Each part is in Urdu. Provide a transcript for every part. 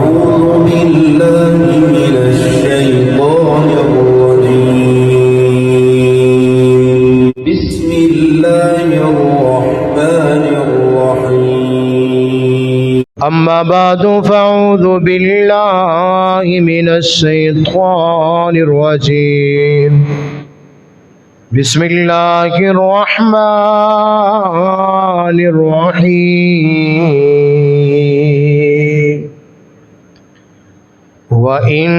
أعوذ بالله من الشيطان الرجيم بسم الله الرحمن الرحيم أما بعد فأعوذ بالله من الشيطان الرجيم بسم الله الرحمن الرحيم وإن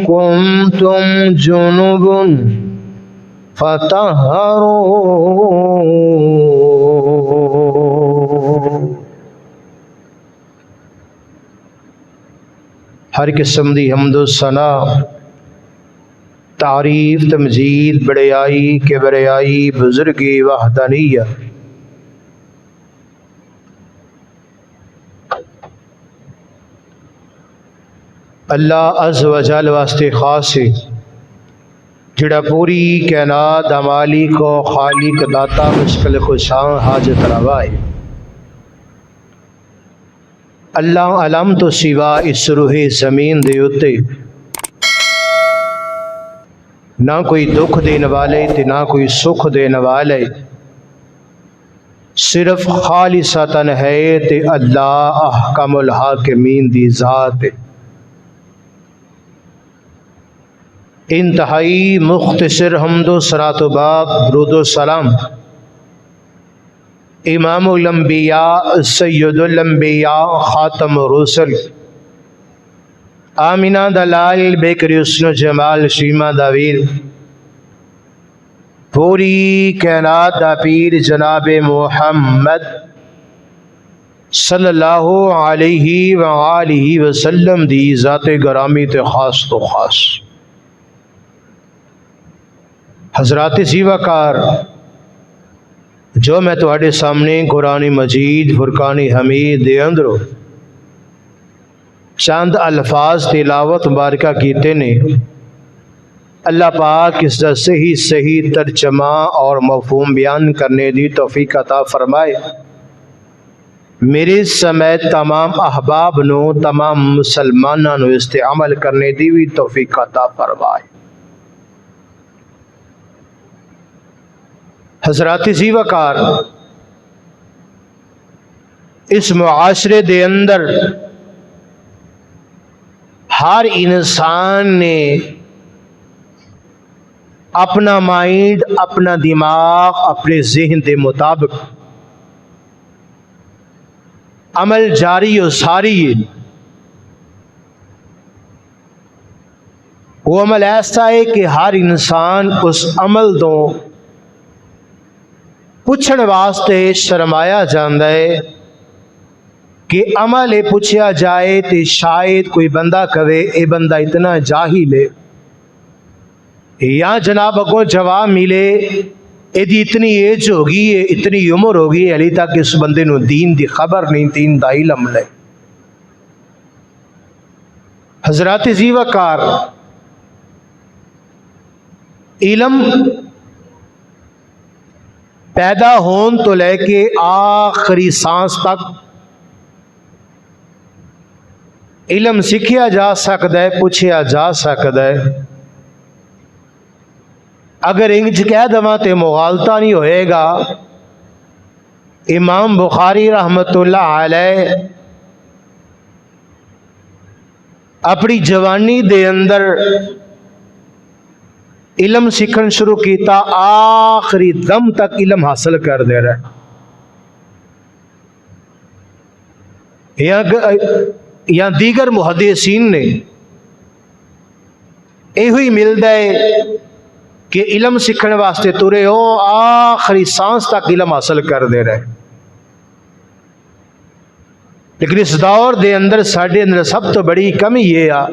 كنتم جنبا فطهروا. ہر قسم دی حمد و ثنا، تعریف، تمجید، بڑیائی، کبریائی، بزرگی، وحدانیت اللہ عز و جل واسطے خاص ہے، جڑا پوری کائنات دا مالک و خالق داتا مشکل کشاں حاجت روا ہے۔ اللہ علم تو سوا اس روح زمین دے اتے نہ کوئی دکھ دینے والے تے نہ کوئی سکھ دینے والے، صرف خالصتاً ہے تے اللہ احکم الحاکمین دی ذات ہے۔ انتہائی مختصر حمد و صلاۃ و بعد درود و سلام امام الانبیاء، سید الانبیاء، خاتم الرسل، آمینہ دلال بیکری حسن و جمال شیمہ داویر، پوری کائنات دا پیر جناب محمد صلی اللہ علیہ وآلہ وسلم دی ذات گرامی تے خاص تو خاص۔ حضرات زیوکار، جو میں تواڈے سامنے قرآن مجید فرقان حمید دے اندروں چند الفاظ تلاوت مبارکہ کیتے نے، اللہ پاک اس کا صحیح ترجمہ اور مفہوم بیان کرنے دی توفیق عطا فرمائے۔ میرے سمیت تمام احباب نو، تمام مسلمانوں نو اس تے عمل کرنے دی بھی توفیق عطا فرمائے۔ حضرات زیوکار، اس معاشرے دے اندر ہر انسان نے اپنا مائنڈ، اپنا دماغ، اپنے ذہن دے مطابق عمل جاری و ساری ہے۔ وہ عمل ایسا ہے کہ ہر انسان اس عمل تو پوچھن واسطے شرمایا جاندہ ہے کہ عمل پوچھیا جائے تے شاید کوئی بندہ کہے اے بندہ اتنا جاہل ہے، یا جناب اگوں جواب ملے اے دی اتنی ایج ہوگی ہے، اتنی عمر ہوگی ہے، علی تک اس بندے نو دین دی خبر نہیں، دین دا علم نہیں۔ حضرات زیوکار، علم پیدا ہون تو لے کے آخری سانس تک علم سیکھیا جا سکتا ہے، پوچھیا جا سکتا ہے۔ اگر انج کہہ دواں تے مغالطہ نہیں ہوئے گا۔ امام بخاری رحمت اللہ علیہ اپنی جوانی دے اندر علم سیکھن شروع کیتا، آخری دم تک علم حاصل کر دے رہا ہے۔ یا دیگر محدثین نے یہ ہوئی ملتا ہے کہ علم سیکھنے واسطے ترے ہو، آخری سانس تک علم حاصل کر دے رہے۔ لیکن اس دور دے اندر ساڈے اندر سب تو بڑی کمی یہ آ،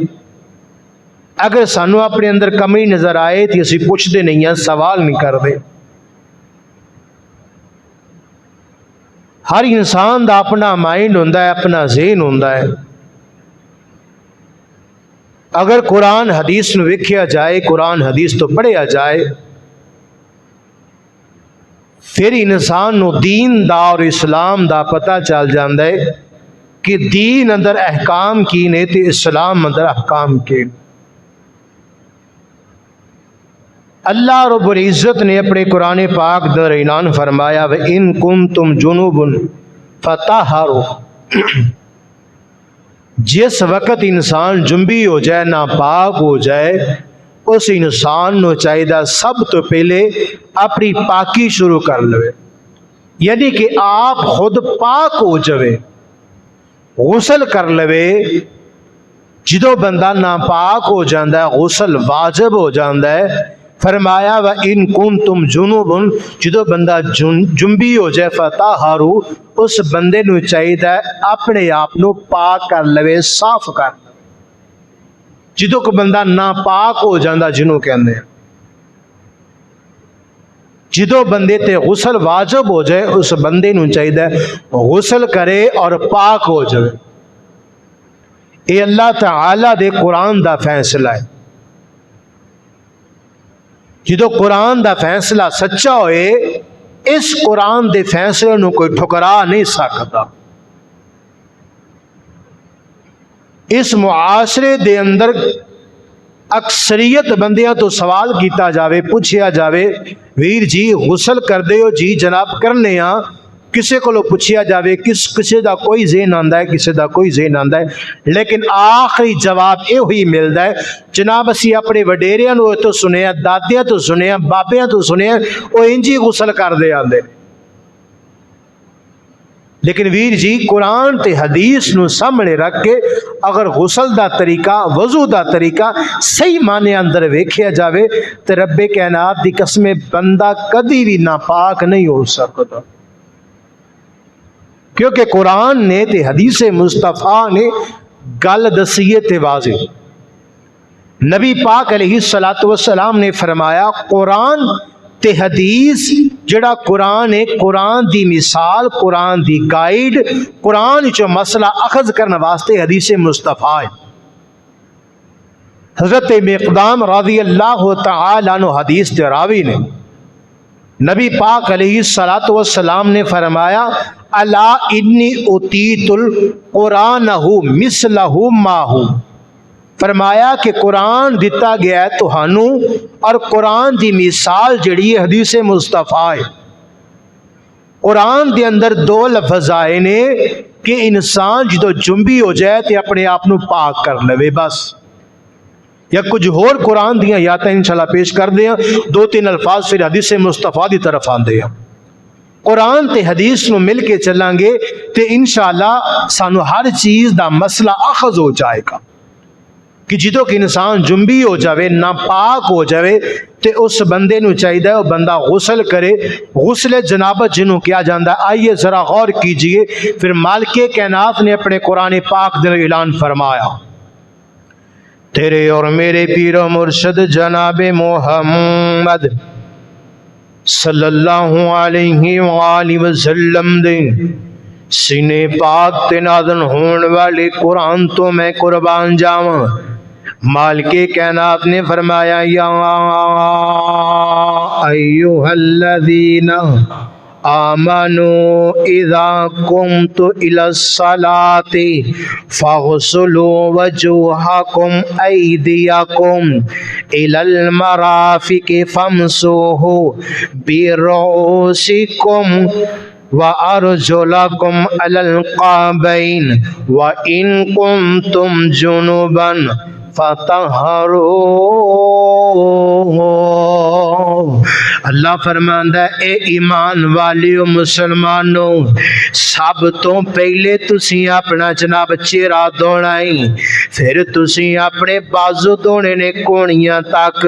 اگر سانو اپنے اندر کمی نظر آئے تو اسی پوچھتے نہیں ہیں، سوال نہیں کرتے۔ ہر انسان دا اپنا مائنڈ ہوندا ہے، اپنا ذہن ہوندا ہے۔ اگر قرآن حدیث نو ویکھیا جائے، قرآن حدیث تو پڑھیا جائے، پھر انسان نو دین دا اور اسلام دا پتہ چل جاندا ہے کہ دین اندر احکام کی نے تے اسلام اندر احکام کے. اللہ رب العزت نے اپنے قرآن پاک در اعلان فرمایا وَإِن كُنتُمْ جُنُوبٌ فَطَهَّرُوا. جس وقت انسان جنبی ہو جائے، ناپاک ہو جائے، اس انسان نو چاہیے سب تو پہلے اپنی پاکی شروع کر لو، یعنی کہ آپ خود پاک ہو جائے، غسل کر لوے. جدو بندہ ناپاک ہو جاندہ ہے غسل واجب ہو جاندہ ہے. فرمایا وَإِن كُنتُمْ جُنُوبٌ، جدو بندہ جنبی ہو جائے فَطَهَّرُوا، اس بندے نو چاہیے اپنے آپ نو پاک کر لوے، صاف کر لوے. جدو کو بندہ ناپاک ہو جاندہ جنوں کہندے ہیں، جدو بندے تے غسل واجب ہو جائے اس بندے نو چاہیے غسل کرے اور پاک ہو جائے. اے اللہ تعالی دے قرآن دا فیصلہ ہے. جدو قرآن دا فیصلہ سچا ہوئے، اس قرآن دے فیصلے نو کوئی ٹھکرا نہیں سکتا. اس معاشرے دے اندر اکثریت بندیاں تو سوال کیتا جاوے، پوچھیا جاوے ویر جی غسل کر دے ہو؟ جی جناب کرنے ہاں. کسے کو پوچھیا جاوے کسے دا کوئی ذہن آندا ہے، کسے دا کوئی ذہن آندا ہے، لیکن آخری جواب یہ ہوئی ملتا ہے جناب اسی اپنے وڈیریاں نو تو سنیا، دادیاں تو سنیا، بابیاں تو سنیا وہ انجی غسل کر دے آندے. لیکن ویر جی قرآن تے حدیث نو سامنے رکھ کے اگر غسل دا طریقہ، وضو دا طریقہ صحیح معنی اندر ویکھیا جاوے تے رب کائنات دی قسم بندہ کدی بھی ناپاک نہیں ہو سکتا. کیونکہ قرآن نے تے حدیث مصطفیٰ نے گل دسیے تے واضح. نبی پاک علیہ السلام نے فرمایا قرآن تے حدیث جڑا قرآن ہے، قرآن دی مثال، قرآن دی گائیڈ، قرآن جو مسئلہ اخذ کرنے واسطے حدیث مصطفیٰ ہے. حضرت مقدام رضی اللہ تعالی عنہ حدیث دے راوی نے نبی پاک علیہ السلام نے فرمایا الا انی اوتیت القرآنہ مثلہ ماہو. فرمایا کہ قرآن دیتا گیا ہے تہانوں اور قرآن دی مثال جڑی ہے حدیث مصطفیٰ ہے. قرآن دے اندر دو لفظ آئے نے کہ انسان جدو جنبی ہو جائے تے اپنے آپ نو پاک کر لوے بس. یا کچھ اور قرآن دیاں یاتیں انشاءاللہ پیش کر دیا، دو تین الفاظ پھر حدیث مصطفیٰ دی طرف آن دیا. قرآن تے حدیث نو مل کے چلیں گے تے انشاءاللہ سانو ہر چیز دا مسئلہ اخذ ہو جائے گا کہ جدو کہ انسان جنبی ہو جاوے، ناپاک ہو جاوے تے اس بندے نو چاہیے وہ بندہ غسل کرے. غسل جنابت جنوں کیا جاندہ ہے. آئیے ذرا غور کیجئے. پھر مالک کائنات نے اپنے قرآن پاک دن اعلان فرمایا تیرے اور میرے پیر و مرشد جناب محمد صلی اللہ علیہ وآلہ وسلم دے سینے پاک تے نازل ہون والے قرآن تو میں قربان جاواں. مالک کائنات نے فرمایا یا ایھا الذین آمنوا اذا قمت الى الصلاة فاغسلوا وجوہکم ایدیکم الى المرافق فامسحوا برؤوسکم وارجلکم علی الکعبین وان کنتم جنبا فطہروا. اللہ فرماندا ہے اے ایمان والیو مسلمانوں، سب تو پہلے تسی اپنا جناب چہرہ دھونا ہے، پھر تسی اپنے بازو دھونے نے کونیاں تک،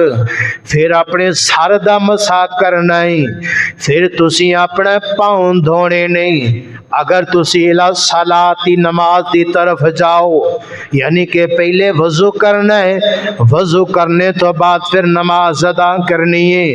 پھر اپنے سر دا مسح کرنا ہے، پھر تسی اپنے پاؤں دھونے نے. اگر تسی صلاۃ نماز دی طرف جاؤ یعنی کہ پہلے وضو کرنا ہے، وضو کرنے تو بعد پھر نماز ادا کرنی ہے.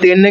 3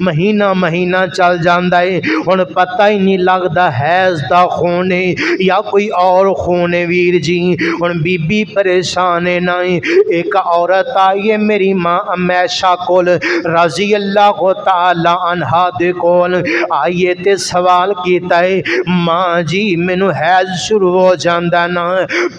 مہینہ مہینہ چل جاندا ہے، ہن پتہ ہی نہیں لگدا حیض دا خون ہے یا کوئی اور خون ہے ویر جی۔ ہن بی بی پریشان ہے نا، ایک عورت آئی ہے میری ماں عائشہ کول رضی اللہ تعالی عنہا دے کول آئیے تے سوال کیتا ہے ماں جی مینوں حیض شروع ہو جاندا نا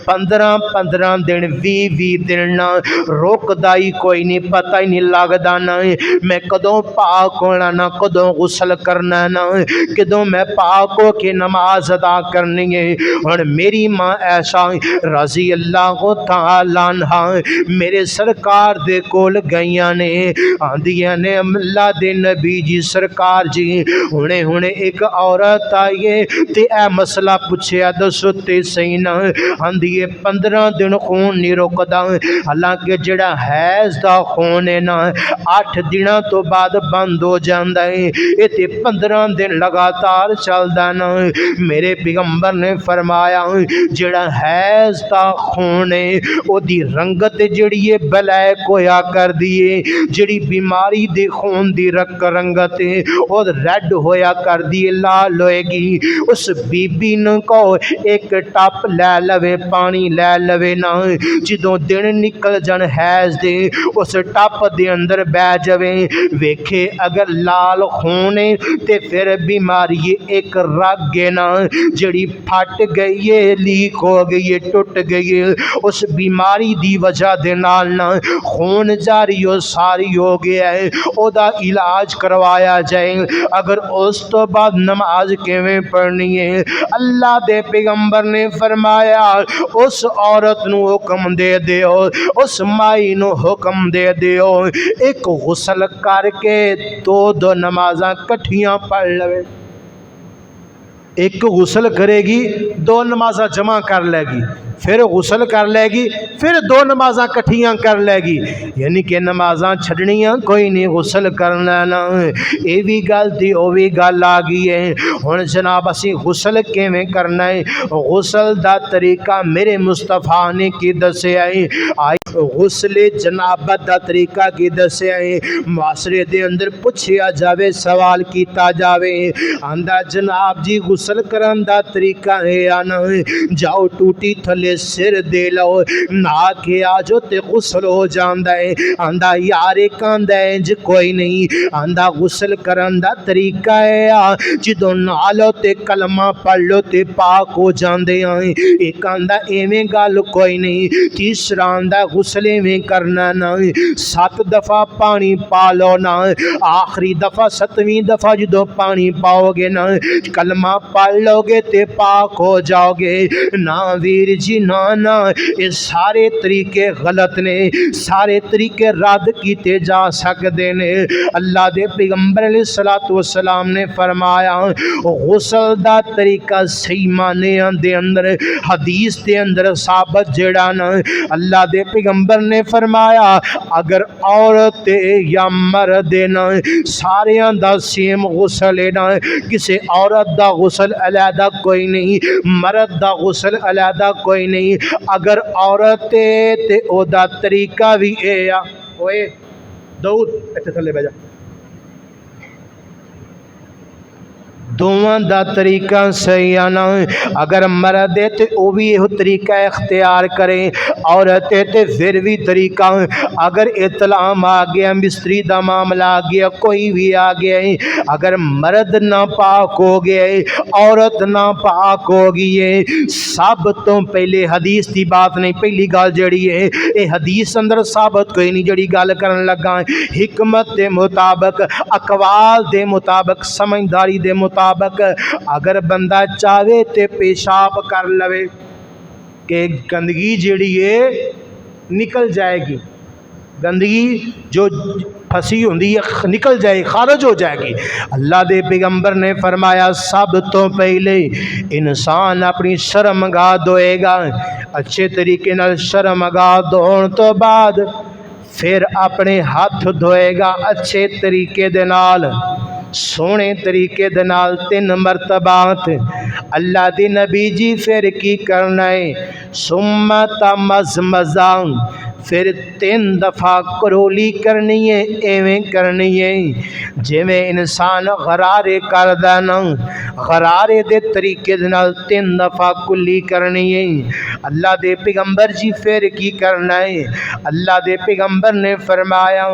15 دن 20 دن نا روکدا ہی کوئی نہیں، پتہ ہی نہیں لگدا نا میں کدوں پاک ہونا نا کدوں غسل کرنا نا کدوں میں پاک ہو کے نماز ادا کرنی ہے۔ اور میری ماں عائشہ رضی اللہ تعالی عنہا میرے سرکار دے کول گئیاں نے، آندیاں نے اللہ دے نبی جی سرکار جی ہونے ایک عورت آئیے تے اے مسئلہ پوچھیا دسو تے صحیح نا، آندیے 15 دن خون نہیں رکدا، حالانکہ جڑا حیض دا خون ہے نا 8 دنوں تو بعد بند ہو جاندا ہے، اے تے 15 دن لگاتار چلدا نا۔ میرے پیغمبر نے فرمایا جڑا حیض دا خون ہے او دی رنگت جڑی ہے بلیک ہویا کر دیے، جڑی بیماری دے خون دی رنگت ہے او ریڈ ہویا کر دیے لال ہوئے گی۔ اس بی بی نو کو ایک ٹپ لے لوے پانی لے لوے نا، جدوں دن نکل جان حیض دے اس ٹپ دے اندر بہ جوے ویکھے اگر لال خون ہے تے پھر بیماری ایک رگ ہے نا جڑی پھٹ گئی ہے لیک ہو گئی ہے ٹوٹ گئی ہے، اس بیماری دی وجہ دے نال نا خون جاری ہو ساری ہو گیا ہے، او دا علاج کروایا جائے۔ اگر اس تو بعد نماز کیویں پڑھنی ہے؟ اللہ دے پیغمبر نے فرمایا اس عورت نو حکم دے دیو، اس مائی نو حکم دے دیو ایک غسل کر کے دو نمازاں کٹھیاں پڑھ لوے۔ ایک غسل کرے گی 2 نمازاں جمع کر لے گی، پھر غسل کر لے گی، پھر 2 نمازاں کٹھیاں کر لے گی، یعنی کہ نمازاں چھڑنیاں کوئی نہیں غسل کرنا نا۔ اے بھی گل دی او بھی گل آ گئی ہے۔ ہن جناب اسی غسل کیویں کرنا ہے؟ غسل دا طریقہ میرے مصطفیٰ نے کی دسیا ہے۔ غسل جنابت دا طریقہ کی دسیا ہے، معاشرے دے اندر پوچھیا جاوے سوال کیتا جاوے آندا جناب جی غسل کرن دا طریقہ ہے آنا جاؤ ٹوٹی تھلے سر دے لو نہا کے آجو تے غسل ہو جاندا ہے، آندا یارے کاندا ہے انج کوئی نہیں، آندا غسل کرن دا طریقہ ہے جدوں نہا لو تے کلمہ پڑھ لو تے پاک ہو جاندے ہیں، ایک آندا ایویں گل کوئی نہیں، تیسرا آندا غسل میں کرنا نا 7 دفعہ پانی پا لو نا، آخری دفعہ 7ویں دفعہ جدو پانی پاؤ گے نا کلمہ پڑھ لو گے تے پاک ہو جاؤ گے نا ویر جی نا یہ سارے طریقے غلط نے، سارے طریقے رد کیتے جا سکتے نے۔ اللہ دے پیغمبر علیہ الصلوۃ والسلام نے فرمایا غسل دا طریقہ صحیح معنی دے اندر حدیث دے اندر ثابت جڑا نا اللہ دے پیغمبر نے فرمایا اگر عورت یا مرد نا ساریاں دا سیم غسل ہے نا، کسی عورت دا غسل علیحدہ کوئی نہیں، مرد دا غسل علیحدہ کوئی نہیں، اگر عورت تے او دا طریقہ بھی اے یا اوے داؤد ایتھے تھلے بیٹھ جا، دوواں دا طریقہ صحیح آنا، اگر مرد ہے تے او بھی یہ طریقہ اختیار کرے، عورت ہے تے پھر بھی طریقہ، اگر اطلاع آ گیا مستری دا معاملہ آ گیا کوئی بھی آ گیا ہے، اگر مرد ناپاک ہو گیا ہے عورت ناپاک ہو گئی ہے، سب تو پہلے حدیث دی بات نہیں، پہلی گل جڑی ہے اے حدیث اندر ثابت کوئی نہیں جڑی گل کرن لگا، حکمت دے مطابق اقوال دے مطابق سمجھداری دے مطابق اگر بندہ چاہے تے پیشاب کر لوے کہ گندگی جڑی ہے نکل جائے گی، گندگی جو پھنسی ہوندی ہے نکل جائے خارج ہو جائے گی۔ اللہ دے پیغمبر نے فرمایا سب تو پہلے انسان اپنی شرمگاہ دھوئے گا، اچھے طریقے نال شرمگاہ دھون تو بعد پھر اپنے ہاتھ دھوئے گا اچھے طریقے دے نال، سونے طریقے دے نال 3 مرتبات۔ اللہ دی نبی جی پھر کی کرنا ہے ثم تمزمزا، پھر 3 دفعہ کرولی کرنی ہے، ایویں کرنی ہے جویں انسان غرارے کردا نا، غرارے دے طریقے دے نال 3 دفعہ کلی کرنی ہے۔ اللہ دے پیغمبر جی پھر کی کرنا ہے؟ اللہ دے پیغمبر نے فرمایا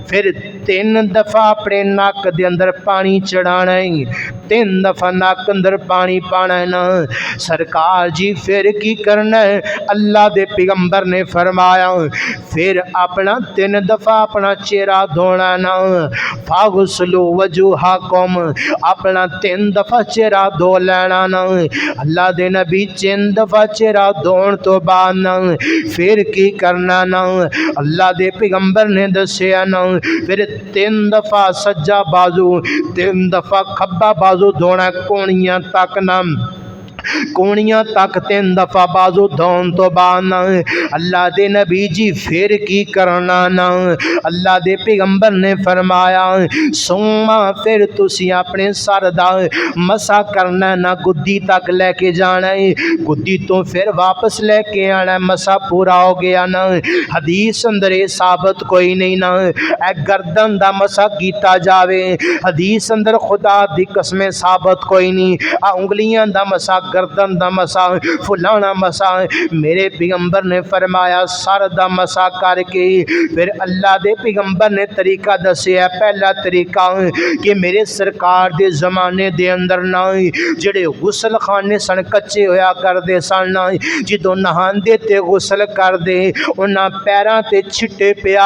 پھر 3 دفعہ اپنے ناک دے اندر پانی چڑھانا ہے، 3 دفعہ ناک اندر پانی پانا ہے نا۔ سرکار جی پھر کی کرنا ہے؟ اللہ دے پیغمبر نے فرمایا پھر اپنا 3 دفعہ اپنا چہرہ دھونا نا، فاغسلوا وجوہکم، اپنا 3 دفعہ چہرہ دھو لینا نا۔ اللہ دے نبی 3 دفعہ چہرہ دھون تو بعد نا پھر کی کرنا نا؟ اللہ دے پیغمبر نے دسیا نا پھر 3 دفعہ سجا بازو، 3 دفعہ کھبا بازو دھونا کونیاں تک نا، کونیاں تک 3 دفعہ بازو دھون تو بعد نا اللہ دے نبی جی پھر کی کرنا نا؟ اللہ دے پیغمبر نے فرمایا سوما پھر تسی اپنے سر دا مسا کرنا نا، گدی تک لے کے جانا ہے، گدی تو پھر واپس لے کے آنا ہے، مسا پورا ہو گیا نا۔ حدیث اندر ثابت کوئی نہیں نا اے گردن دا مسا کیتا جاوے، حدیث اندر خدا دی قسم ثابت کوئی نہیں انگلیاں دا مسا، گردن دا مسا، فلانا مسا۔ میرے پیغمبر نے فرمایا سر دا مسا کر کے پھر اللہ دے پیغمبر نے طریقہ دسیا، پہلا طریقہ کہ میرے سرکار دے زمانے دے اندر نا جڑے غسل خانے سن کچے ہویا کردے سن، جدوں نہاندے تے غسل کردے انہاں پیراں تے چھٹے پہ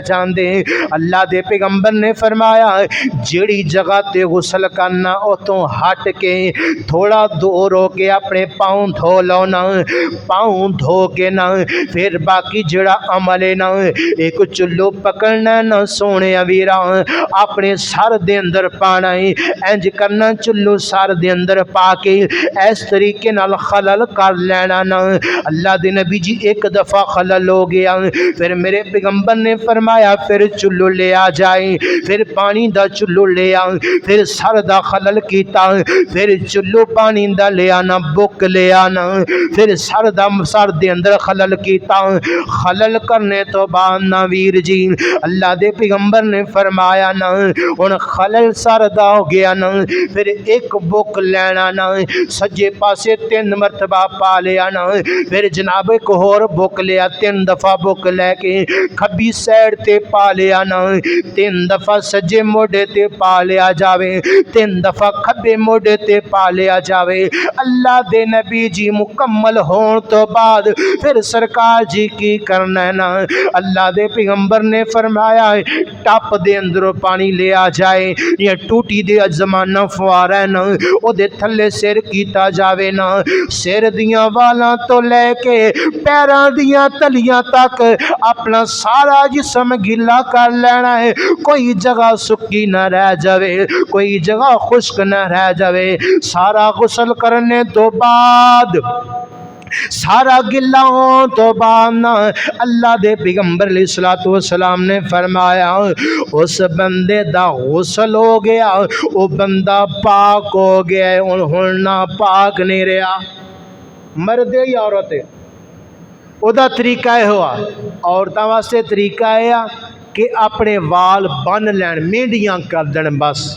جاندے۔ اللہ دے پیغمبر نے فرمایا جیڑی جگہ تے غسل کرنا اتوں ہٹ کے تھوڑا دور ہو کے اپنے پاؤں دھو لو نا، پاؤں دھو کے نا پھر باقی جڑا عمل ہے نا ایک چلو پکڑنا نا سونے ویرا اپنے سر دے اندر پانا ہے، انج کرنا چلو سر دے اندر پا کے اس طریقے نال خلل کر لینا نا۔ اللہ دے نبی جی 1 دفعہ خلل ہو گیا پھر میرے پیغمبر نے فرمایا پھر چلو لے آ جائے، پھر پانی دا چلو لے آ، پھر سر دا خلل کیتا پھر چلو پانی دا لے آنا، بک لے آنا، پھر سر دے اندر خلل کیتا، خلل کرنے تو بعد نا ویر جی اللہ دے پیغمبر نے فرمایا نا ہن خلل سر دا ہو گیا نا پھر 1 بک لینا نا، سجے پاسے 3 مرتبہ پا لیا نا، پھر جناب ایک اور بک لیا، 3 دفعہ بک لے کے کھبی سائڈ تے پا لیا نا، 3 دفعہ سجے موڈے تے پا لیا جاوے، 3 دفعہ کھبے موڈے تے پا لیا جاوے۔ اللہ دے نبی جی مکمل ہون تو بعد پھر سرکار جی کی کرنا ہے نا؟ اللہ دے پیغمبر نے فرمایا ٹپ دے اندروں پانی لے آ جائے یا ٹوٹی دے زمانہ فوارا ہے نا او دے تھلے سر کیتا جاوے نا، سر دیاں والاں تو لے کے پیراں دیاں تلیاں تک اپنا سارا جسم گلا کر لینا ہے، کوئی جگہ سکی نہ رہ جاوے، کوئی جگہ خشک نہ رہ جاوے۔ سارا غسل کرنے تو بعد سارا گلا ہون تو بعد نا اللہ دے پیغمبر علیہ الصلوۃ والسلام نے فرمایا اس بندے دا غسل ہو گیا، او بندہ پاک ہو گیا، ہن نہ پاک نہیں رہا، مرد یا عورت او دا طریقہ ہے ہوا۔ عورتاں واسطے طریقہ ہے کہ اپنے وال بن لین، مہندیاں کر دین، بس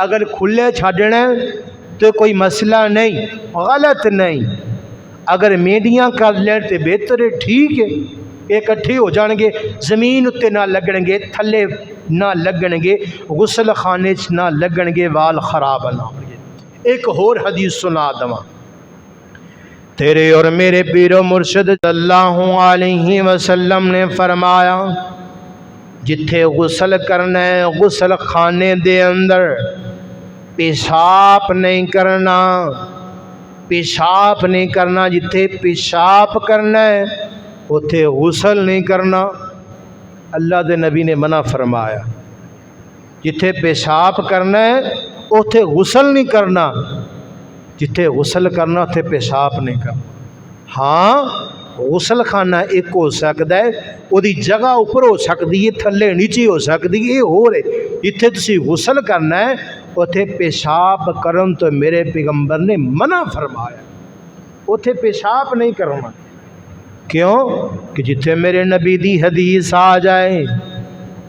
اگر کھلے چھڈنے تو کوئی مسئلہ نہیں، غلط نہیں، اگر مہندیاں کر لین تو بہتر ہے، ٹھیک ہے، اکٹھے ہو جان گے، زمین اتے نہ لگن گے، تھلے نہ لگن گے، غسل خانے چ نہ لگن گے، وال خراب نہ ہو گے۔ ایک اور حدیث سنا دواں، تیرے اور میرے پیر و مرشد صلی اللہ علیہ وسلم نے فرمایا جتھے غسل کرنا ہے غسل خانے دے اندر پیشاب نہیں کرنا، پیشاب نہیں کرنا، جتھے پیشاب کرنا ہے اتھے غسل نہیں کرنا۔ اللہ دے نبی نے منع فرمایا جتھے پیشاب کرنا ہے اتھے غسل نہیں کرنا، جتھے غسل کرنا اتھے پیشاب نہیں کرنا۔ ہاں غسل خانہ ایک ہو سکتا ہے، وہ دی جگہ اوپر ہو سکتی ہے، تھلے نیچے ہو سکتی ہے، یہ ہو رہے جتھے تسی غسل کرنا ہے اتھے پیشاب کرن تو میرے پیغمبر نے منع فرمایا، اتھے پیشاب نہیں کرنا۔ کیوں کہ جتھے میرے نبی دی حدیث آ جائے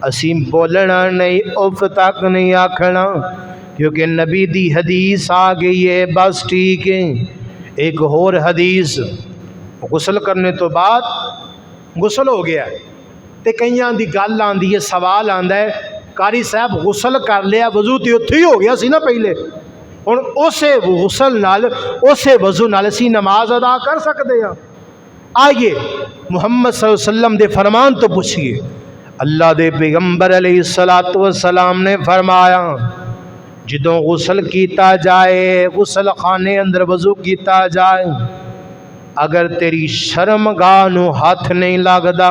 اسی بولنا نہیں، اف تک نہیں آکھنا، کیونکہ نبی دی حدیث آ گئی ہے، بس ٹھیک ہے۔ ایک اور حدیث، غسل کرنے تو بعد غسل ہو گیا تے کئیاں دی گل آندی ہے، سوال آندا ہے قاری صاحب غسل کر لیا، وضو تے اتھے ہی ہو گیا سی نا پہلے، ہن اسے غسل نال اسے وضو نال اسی نماز ادا کر سکدے ہاں؟ آئیے محمد صلی اللہ علیہ وسلم دے فرمان تو پوچھئے۔ اللہ دے پیغمبر علیہ السلام نے فرمایا جدوں غسل کیتا جائے، غسل خانے اندر وضو کیتا جائے، اگر تیری شرمگاہ نو ہاتھ نہیں لگدا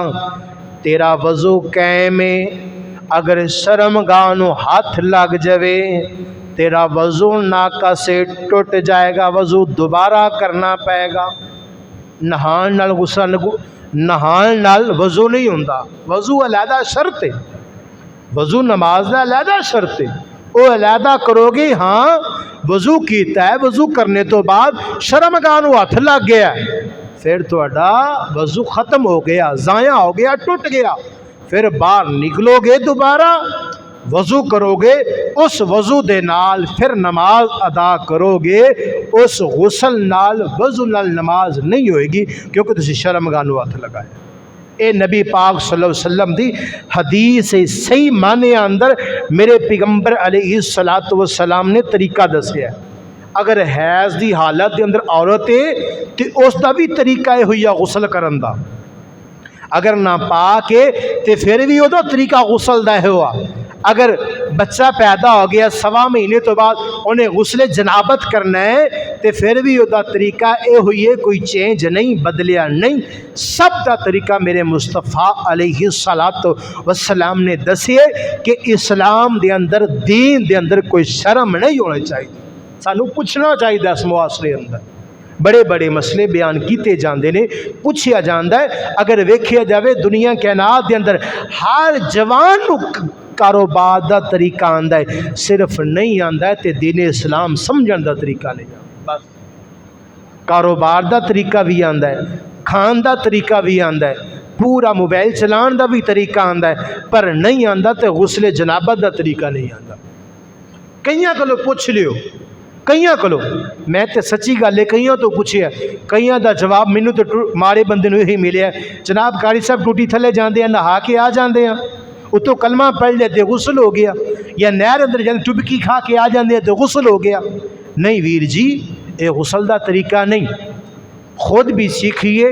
تیرا وضو قائم ہے، اگر شرمگاہ نو ہاتھ لگ جاوے تیرا وضو ناکا سے ٹوٹ جائے گا، وضو دوبارہ کرنا پائے گا۔ نہان نال غسل، نہان نال وضو نہیں ہوندا، وضو علیحدہ شرط ہے، وضو نماز دا علیحدہ شرط ہے، وہ علیحدہ کرو گے۔ ہاں وضو کیتا ہے، وضو کرنے تو بعد شرمگاہ نو ہاتھ لگ گیا پھر تہاڈا وضو ختم ہو گیا، ضائع ہو گیا، ٹوٹ گیا، پھر باہر نکلو گے دوبارہ وضو کرو گے، اس وضو دے نال پھر نماز ادا کرو گے، اس غسل نال وضو نال نماز نہیں ہوئے گی، کیونکہ تسی شرمگاہ نو ہاتھ لگایا۔ اے نبی پاک صلی اللہ علیہ وسلم دی حدیث صحیح معنی اندر میرے پیغمبر علیہ السلام نے طریقہ دسیا ہے۔ اگر حیض دی حالت دے اندر عورت ہے تے اس دا بھی طریقہ ہے ہوئی غسل کرن دا، اگر نہ پاک ہے تے پھر بھی وہ طریقہ غسل دا ہے ہوا۔ اگر بچہ پیدا ہو گیا 1.25 مہینے تو بعد انہیں غسل جنابت کرنا ہے تے پھر بھی وہ طریقہ اے ہوئی ہے، کوئی چینج نہیں، بدلیا نہیں، سب دا طریقہ میرے مصطفیٰ علیہ السلام نے دسے کہ اسلام دے اندر، دین دے اندر کوئی شرم نہیں ہونا چاہیے، سانو پوچھنا چاہیے۔ اس معاشرے اندر بڑے بڑے مسئلے بیان کیتے جاندے نے، پوچھیا جاندا ہے۔ اگر ویکھیا جاوے دنیا کائنات دے اندر ہر جوان نو کاروبار دا طریقہ آندا ہے، صرف نہیں آندا ہے تے دین اسلام سمجھن دا طریقہ نہیں آندا۔ بس کاروبار دا طریقہ بھی آندا ہے، کھان دا طریقہ بھی آندا ہے، پورا موبائل چلان دا بھی طریقہ آندا ہے، پر نہیں آندا تے غسل جنابت دا طریقہ نہیں آندا۔ کئیاں کولوں پوچھ لیو، کئیاں کولوں، میں تے سچی گل ہے کئیاں تو پوچھیا، کئیاں دا جواب مینوں تے مارے بندے نوں یہی ملیا، جناب قاری صاحب ٹوٹی تھلے جاندے ہیں، نہا کے آ جاندے ہیں، اتوں کلمہ پڑھ لیتے غسل ہو گیا، یا نہر اندر جاندے ٹبکی کھا کے آ جاندے ہیں تو غسل ہو گیا۔ نہیں ویر جی، اے غسل دا طریقہ نہیں، خود بھی سیکھیے،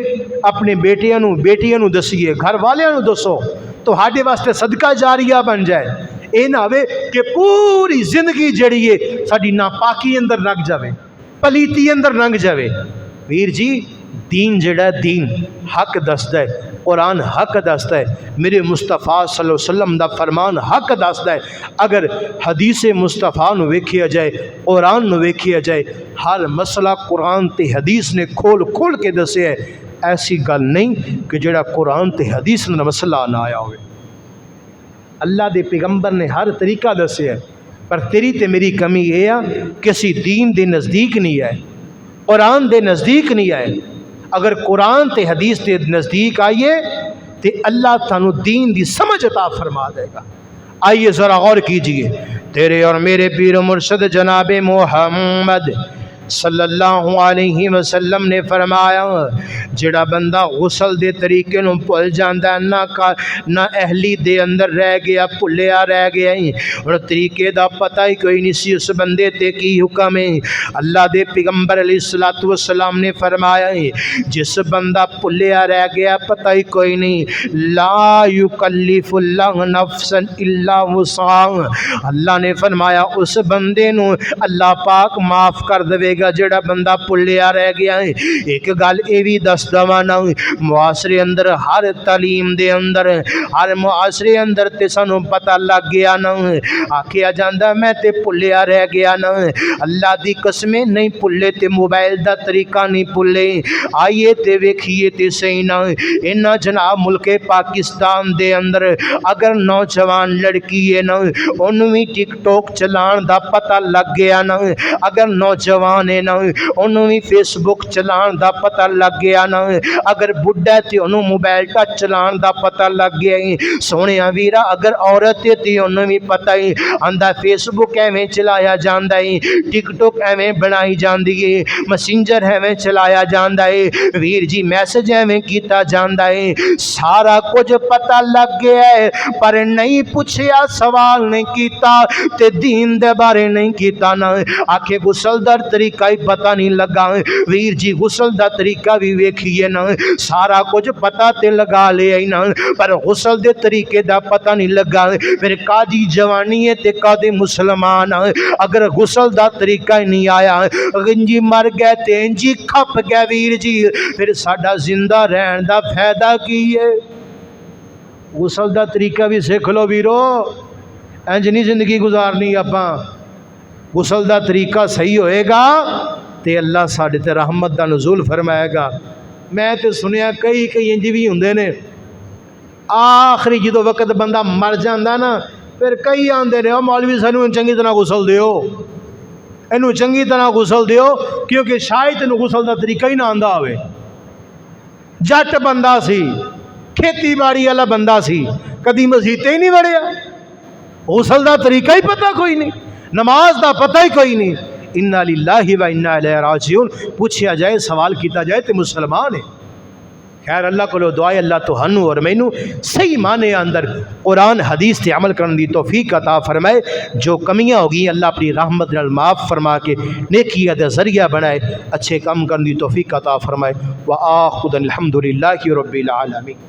اپنے بیٹیاں نو دسیے، گھر والیاں نو دسو، تو ہاڈے واسطے صدقہ جاریہ بن جائے۔ اے نہ ہوئے کہ پوری زندگی جڑی ہے ساڈی ناپاکی اندر لگ جاوے، پلیتی اندر لنگ جاوے۔ ویر جی دین جڑا دین حق دسدا ہے، قرآن حق دسدا ہے، میرے مصطفیٰ صلی اللہ علیہ وسلم دا فرمان حق دسدا ہے۔ اگر حدیث مصطفیٰ نو ویکھیا جائے، قرآن نو ویکھیا جائے، ہر مسئلہ قرآن تے حدیث نے کھول کھول کے دسیا ہے، ایسی گل نہیں کہ جڑا قرآن تے حدیث نہ مسئلہ نہ آیا ہوئے۔ اللہ دے پیغمبر نے ہر طریقہ دسیا ہے، پر تیری تے میری کمی یہ ہے کہ اسی دین دے نزدیک نہیں آئے، قرآن دے نزدیک نہیں آئے۔ اگر قرآن تے حدیث دے نزدیک آئیے تے اللہ تانوں دین دی سمجھ عطا فرما دے گا۔ آئیے ذرا غور کیجئے، تیرے اور میرے پیر و مرشد جناب محمد صلی اللہ علیہ وسلم نے فرمایا جڑا بندہ غسل دے طریقے نو بھول جاندا ہے، نہ اہلی دے اندر رہ گیا، بھلیا رہ گیا اور طریقے دا پتہ ہی کوئی نہیں سی اس بندے تے کی حکم ہے۔ اللہ دے پیغمبر علیہ الصلوۃ والسلام نے فرمایا جس بندہ بھلیا رہ گیا، پتہ ہی کوئی نہیں، لا یکلف اللہ نفسا الا وسعها، اللہ نے فرمایا اس بندے نو اللہ پاک معاف کر دے گا جڑا بندہ بھلیا رہ گیا ہے۔ ایک گل اے وی دس دواں نا، معاشرے اندر ہر تعلیم دے اندر، ہر معاشرے اندر تے سانوں پتہ لگ گیا نا، آکھیا جاندا میں تے بھلیا رہ گیا نا، اللہ دی قسمیں نہیں بھلے تے موبائل دا طریقہ نہیں بھلے۔ آئیے تے ویکھیے تے صحیح نا، انہاں جناب ملک پاکستان دے اندر اگر نوجوان لڑکی ہے نا، انہوں بھی ٹک ٹاک چلان دا پتہ لگ گیا نا، اگر نوجوان ہے نا انہوں بھی فیس بک چلان دا پتہ لگ گیا نا، اگر بڈھا ہے تے انہوں موبائل ٹچ چلان دا پتہ لگ گیا ہے، سونے ویرا اگر عورت ہے تے انہوں بھی پتہ ہے آندا فیس بک ایویں چلایا جاندا ہے، ٹک ٹوک ایویں بنائی جاندی ہے، میسنجر ایویں چلایا جاندا ہے، ویر جی میسج ایویں کیتا جاندا ہے، سارا کچھ پتہ لگ گیا ہے، پر نہیں پوچھیا، سوال نہیں کیتا تے دین دے بارے نہیں کیتا نا، آکھے غسل دا طریقہ ہی پتہ نہیں لگا، ویر جی غسل دا طریقہ بھی ویکھیے نا، سارا کچھ پتہ تے لگا لیا ہی نا، پر غسل دے طریقے دا پتہ نہیں لگا، پھر کادی جوانی ہے تے کادی مسلمان، اگر غسل دا طریقہ ہی نہیں آیا، گنجی مر گئے تے انجی کھپ گئے ویر جی، پھر ساڈا زندہ رہن دا فائدہ کی ہے؟ غسل دا طریقہ بھی سیکھ لو ویرو، انج نہیں زندگی گزارنی اپاں، غسل دا طریقہ صحیح ہوئے گا تے اللہ ساڈے تے رحمت دا نزول فرمائے گا۔ میں تے سنیا کئی انج بھی ہوندے نے، آخری جدو وقت بندہ مر جاندا نا پھر کئی آندے نے او مولوی سانو چنگی طرح غسل دیو، اینو چنگی طرح غسل دیو، کیونکہ شاید اینو غسل دا طریقہ ہی نہ آندا ہوئے، جٹ بندہ سی، کھیتی باڑی والا بندہ سی، کدی مسیتے ہی نہیں وڑیا، غسل دا طریقہ ہی پتہ کوئی نہیں، نماز دا پتہ ہی کوئی نہیں، انا للہ و انا الیہ راجعون، پوچھیا جائے سوال کیتا جائے تے مسلمان ہے۔ خیر اللہ کو لو دعائے اللہ تو ہنو اور مینو صحیح معنی اندر قرآن حدیث تے عمل کرن دی توفیق عطا فرمائے، جو کمیاں ہوگی اللہ اپنی رحمت نال معاف فرما کے نیکی دا ذریعہ بنائے، اچھے کام کرن دی توفیق عطا فرمائے۔ وآخذ الحمدللہ رب العالمین۔